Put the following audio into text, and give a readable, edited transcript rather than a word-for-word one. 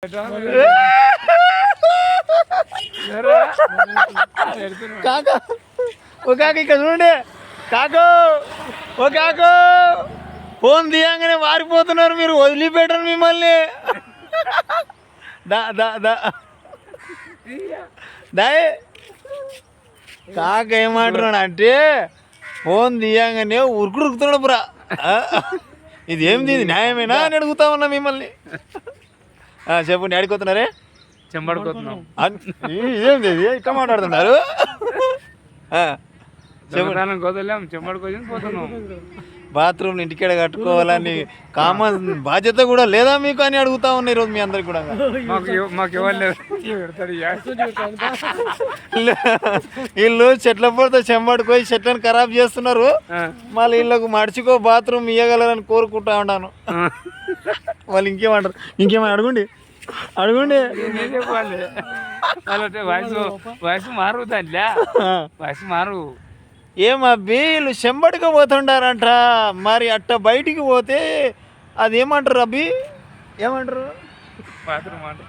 కాకా ఓ కాక ఇక్కడ చూడండి కాకో ఓ కాకో ఫోన్ తీయంగానే వారిపోతున్నారు మీరు, వదిలిపెట్టరు మిమ్మల్ని. దా దా దా దాయ్ కాక ఏమంటున్నాడు అంటే ఫోన్ తీయంగానే ఉరుకుతున్నాడు బ్రా. ఇది ఏంది, ఇది న్యాయమేనా అని అడుగుతా ఉన్నా మిమ్మల్ని. చెప్పండి, ఆడుకోతున్నారే? చెంబడుకోతున్నాం. ఇదేంది ఇది ఇట్లా మాట్లాడుతున్నారు? గోదలేం చెంబడుకోసం పోతున్నాం. బాత్రూమ్ ఇంటికాడ కట్టుకోవాలని కామన్ బాధ్యత కూడా లేదా మీకు అని అడుగుతా ఉన్నా ఈరోజు మీ అందరికి కూడా. మాకు ఇవ్వలేదు. వీళ్ళు చెట్ల పొడితో చెంబడుకోయి చెట్లను ఖరాబ్ చేస్తున్నారు, మళ్ళీ వీళ్ళకు మడిచికో బాత్రూమ్ ఇవ్వగలరని కోరుకుంటా ఉన్నాను. వాళ్ళు ఇంకేమంటారు? ఇంకేమైనా అడగండి అడగండి. వయసు మారు దాంట్లో వయసు మారు. ఏమబ్బి వీళ్ళు చెంబడికి పోతుండారంట, మరి అట్ట బయటికి పోతే అది ఏమంటారు అబ్బి? ఏమంటారు? బాత్రూమ్ అంటే